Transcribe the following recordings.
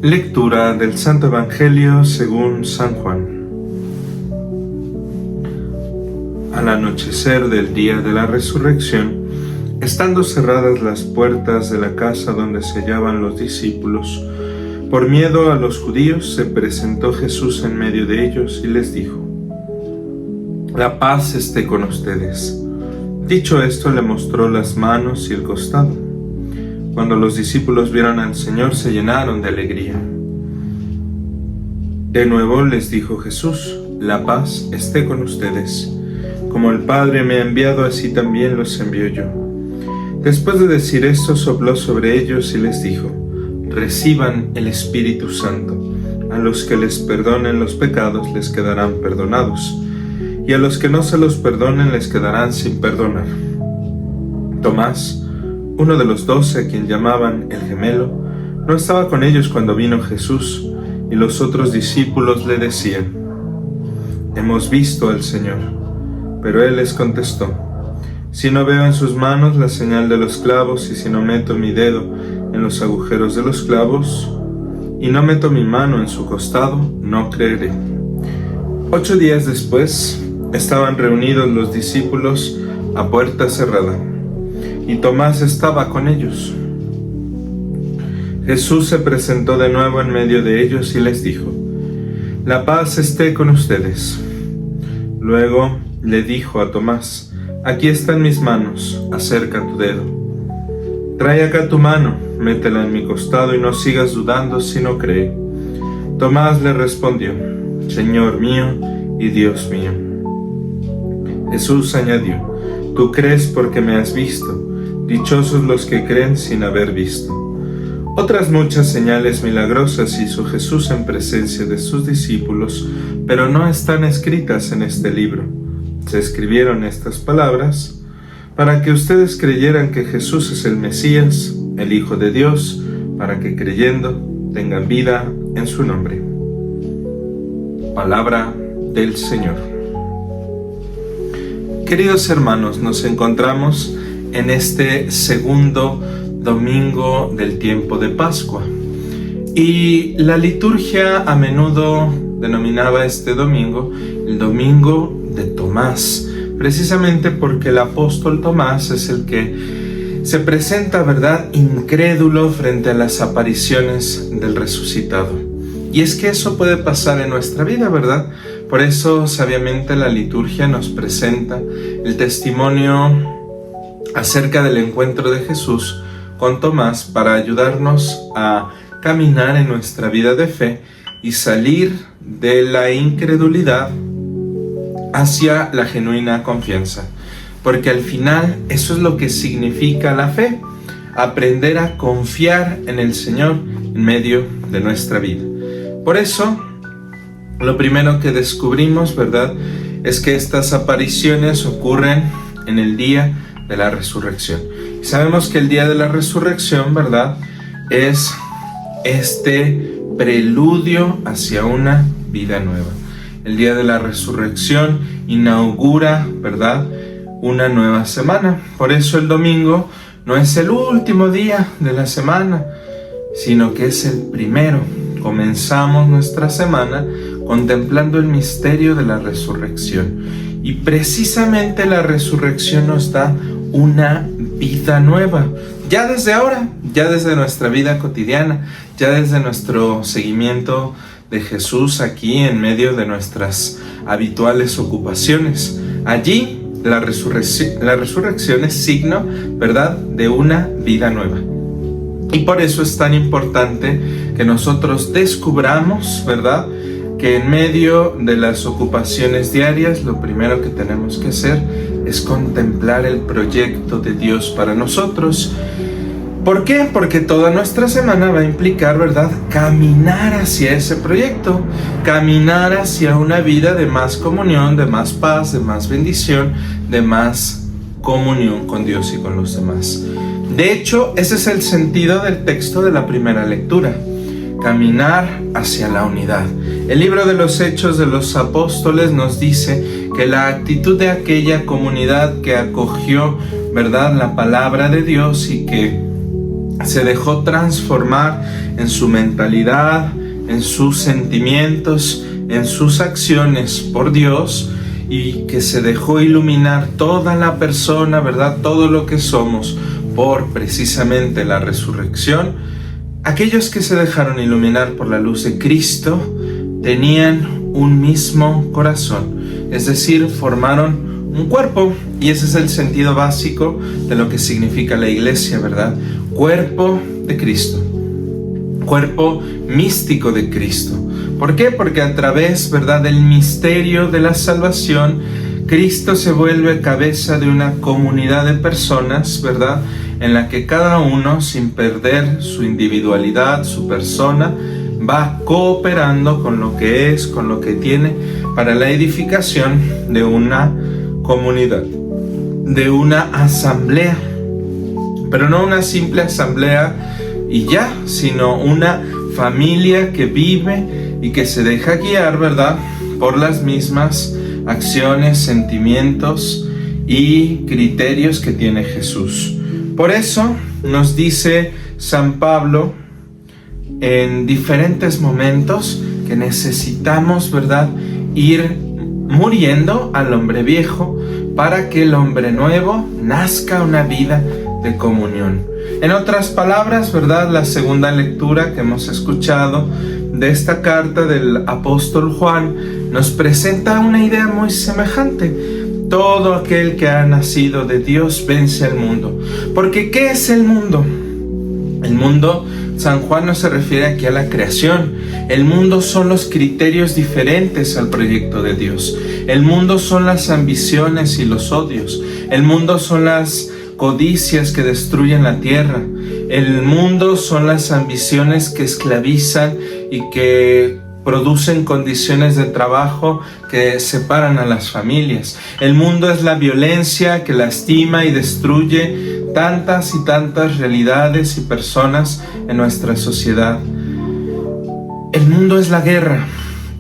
Lectura del Santo Evangelio según San Juan. Al anochecer del día de la resurrección, estando cerradas las puertas de la casa donde se hallaban los discípulos, por miedo a los judíos, se presentó Jesús en medio de ellos y les dijo: «La paz esté con ustedes». Dicho esto, le mostró las manos y el costado. Cuando los discípulos vieron al Señor, se llenaron de alegría. De nuevo les dijo Jesús: «La paz esté con ustedes. Como el Padre me ha enviado, así también los envío yo». Después de decir esto, sopló sobre ellos y les dijo: «Reciban el Espíritu Santo. A los que les perdonen los pecados les quedarán perdonados, y a los que no se los perdonen les quedarán sin perdonar». Tomás, uno de los 12, a quien llamaban el Gemelo, no estaba con ellos cuando vino Jesús, y los otros discípulos le decían: «Hemos visto al Señor». Pero él les contestó: «Si no veo en sus manos la señal de los clavos, y si no meto mi dedo en los agujeros de los clavos, y no meto mi mano en su costado, no creeré». 8 días después, estaban reunidos los discípulos a puerta cerrada, y Tomás estaba con ellos. Jesús se presentó de nuevo en medio de ellos y les dijo: «La paz esté con ustedes». Luego le dijo a Tomás: «Aquí están mis manos, acerca tu dedo. Trae acá tu mano, métela en mi costado y no sigas dudando, sino cree». Tomás le respondió: «Señor mío y Dios mío». Jesús añadió: «Tú crees porque me has visto. Dichosos los que creen sin haber visto». Otras muchas señales milagrosas hizo Jesús en presencia de sus discípulos, pero no están escritas en este libro. Se escribieron estas palabras para que ustedes creyeran que Jesús es el Mesías, el Hijo de Dios, para que creyendo tengan vida en su nombre. Palabra del Señor. Queridos hermanos, nos encontramos en este segundo domingo del tiempo de Pascua. Y la liturgia a menudo denominaba este domingo el domingo de Tomás, precisamente porque el apóstol Tomás es el que se presenta, ¿verdad?, incrédulo frente a las apariciones del resucitado. Y es que eso puede pasar en nuestra vida, ¿verdad? Por eso, sabiamente, la liturgia nos presenta el testimonio acerca del encuentro de Jesús con Tomás para ayudarnos a caminar en nuestra vida de fe y salir de la incredulidad hacia la genuina confianza. Porque al final eso es lo que significa la fe: aprender a confiar en el Señor en medio de nuestra vida. Por eso, lo primero que descubrimos, ¿verdad?, es que estas apariciones ocurren en el día de la resurrección. Y sabemos que el día de la resurrección, ¿verdad?, es este preludio hacia una vida nueva. El día de la resurrección inaugura, ¿verdad?, una nueva semana. Por eso el domingo no es el último día de la semana, sino que es el primero. Comenzamos nuestra semana contemplando el misterio de la resurrección. Y precisamente la resurrección nos da una vida nueva. Ya desde ahora, ya desde nuestra vida cotidiana, ya desde nuestro seguimiento de Jesús aquí en medio de nuestras habituales ocupaciones. Allí la resurrección es signo, ¿verdad?, de una vida nueva. Y por eso es tan importante que nosotros descubramos, ¿verdad?, que en medio de las ocupaciones diarias lo primero que tenemos que hacer es contemplar el proyecto de Dios para nosotros. ¿Por qué? Porque toda nuestra semana va a implicar, ¿verdad?, caminar hacia ese proyecto, caminar hacia una vida de más comunión, de más paz, de más bendición, de más comunión con Dios y con los demás. De hecho, ese es el sentido del texto de la primera lectura: caminar hacia la unidad. El libro de los Hechos de los Apóstoles nos dice que la actitud de aquella comunidad que acogió, ¿verdad?, la palabra de Dios y que se dejó transformar en su mentalidad, en sus sentimientos, en sus acciones por Dios, y que se dejó iluminar toda la persona, ¿verdad? Todo lo que somos por precisamente la resurrección. Aquellos que se dejaron iluminar por la luz de Cristo tenían un mismo corazón, es decir, formaron un cuerpo, y ese es el sentido básico de lo que significa la iglesia, ¿verdad? Cuerpo de Cristo, cuerpo místico de Cristo. ¿Por qué? Porque a través, ¿verdad?, del misterio de la salvación, Cristo se vuelve cabeza de una comunidad de personas, ¿verdad?, en la que cada uno, sin perder su individualidad, su persona, va cooperando con lo que es, con lo que tiene, para la edificación de una comunidad, de una asamblea, pero no una simple asamblea y ya, sino una familia que vive y que se deja guiar, ¿verdad?, por las mismas acciones, sentimientos y criterios que tiene Jesús. Por eso nos dice San Pablo en diferentes momentos que necesitamos, ¿verdad?, ir muriendo al hombre viejo para que el hombre nuevo nazca una vida de comunión. En otras palabras, ¿verdad?, la segunda lectura que hemos escuchado de esta carta del apóstol Juan nos presenta una idea muy semejante. Todo aquel que ha nacido de Dios vence al mundo. Porque ¿qué es el mundo? El mundo, San Juan no se refiere aquí a la creación. El mundo son los criterios diferentes al proyecto de Dios. El mundo son las ambiciones y los odios. El mundo son las codicias que destruyen la tierra. El mundo son las ambiciones que esclavizan y que producen condiciones de trabajo que separan a las familias. El mundo es la violencia que lastima y destruye tantas y tantas realidades y personas en nuestra sociedad. El mundo es la guerra,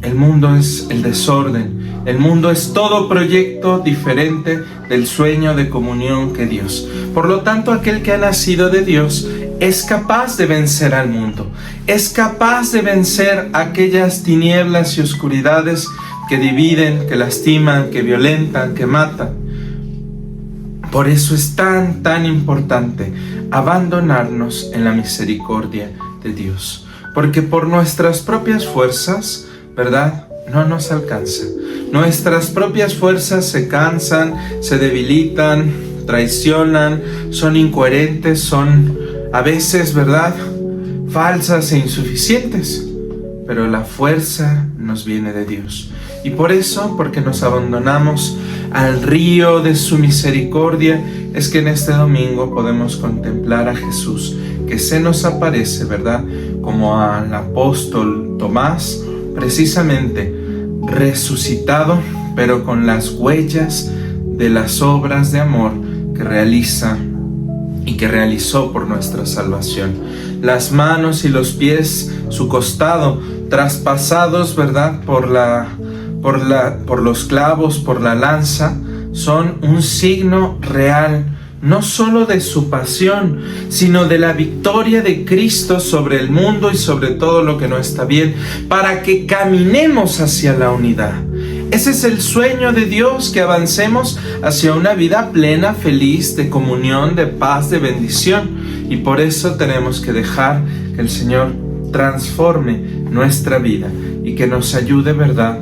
el mundo es el desorden, el mundo es todo proyecto diferente del sueño de comunión que Dios. Por lo tanto, aquel que ha nacido de Dios es capaz de vencer al mundo, es capaz de vencer aquellas tinieblas y oscuridades que dividen, que lastiman, que violentan, que matan. Por eso es tan importante abandonarnos en la misericordia de Dios, porque por nuestras propias fuerzas, ¿verdad?, no nos alcanza. Nuestras propias fuerzas se cansan, se debilitan, traicionan, son incoherentes, son a veces, ¿verdad?, falsas e insuficientes, pero la fuerza nos viene de Dios. Y por eso, porque nos abandonamos al río de su misericordia, es que en este domingo podemos contemplar a Jesús, que se nos aparece, ¿verdad?, como al apóstol Tomás, precisamente resucitado, pero con las huellas de las obras de amor que realiza y que realizó por nuestra salvación. Las manos y los pies, su costado, traspasados, ¿verdad?, por los clavos, por la lanza, son un signo real, no solo de su pasión, sino de la victoria de Cristo sobre el mundo y sobre todo lo que no está bien, para que caminemos hacia la unidad. Ese es el sueño de Dios, que avancemos hacia una vida plena, feliz, de comunión, de paz, de bendición. Y por eso tenemos que dejar que el Señor transforme nuestra vida y que nos ayude, ¿verdad?,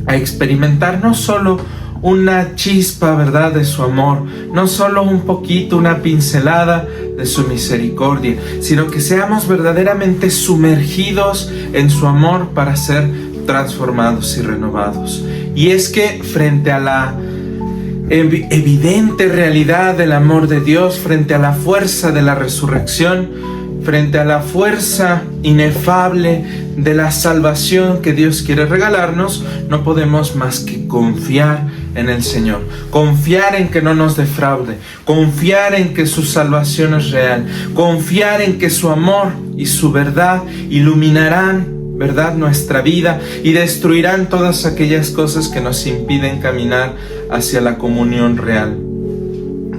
a experimentar no solo una chispa, ¿verdad?, de su amor, no solo un poquito, una pincelada de su misericordia, sino que seamos verdaderamente sumergidos en su amor para ser transformados y renovados. Y es que frente a la evidente realidad del amor de Dios, frente a la fuerza de la resurrección, frente a la fuerza inefable de la salvación que Dios quiere regalarnos, no podemos más que confiar en el Señor, confiar en que no nos defraude, confiar en que su salvación es real, confiar en que su amor y su verdad iluminarán, ¿verdad?, nuestra vida y destruirán todas aquellas cosas que nos impiden caminar hacia la comunión real.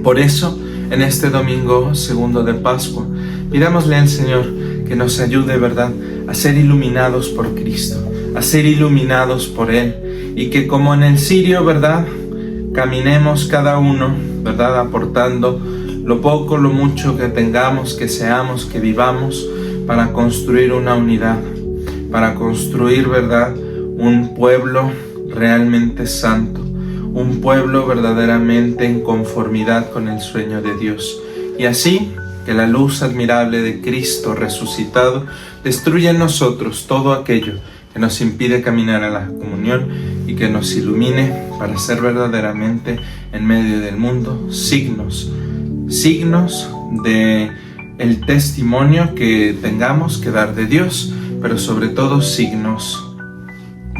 Por eso, en este domingo segundo de Pascua, Pidámosle al Señor que nos ayude, ¿verdad?, a ser iluminados por Cristo, a ser iluminados por Él, y que como en el cirio, ¿verdad?, caminemos cada uno, ¿verdad?, aportando lo poco, lo mucho que tengamos, que seamos, que vivamos, para construir una unidad, para construir, ¿verdad?, un pueblo realmente santo, un pueblo verdaderamente en conformidad con el sueño de Dios. Y así, que la luz admirable de Cristo resucitado destruya en nosotros todo aquello que nos impide caminar a la comunión, y que nos ilumine para ser verdaderamente en medio del mundo signos de el testimonio que tengamos que dar de Dios, pero sobre todo signos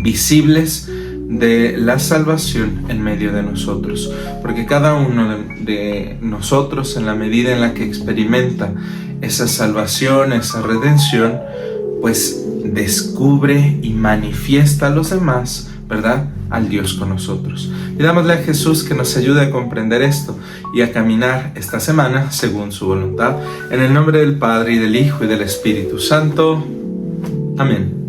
visibles de la salvación en medio de nosotros, porque cada uno de nosotros, en la medida en la que experimenta esa salvación, esa redención, pues descubre y manifiesta a los demás, ¿verdad?, al Dios con nosotros. Pidámosle a Jesús que nos ayude a comprender esto y a caminar esta semana según su voluntad. En el nombre del Padre, y del Hijo, y del Espíritu Santo. Amén.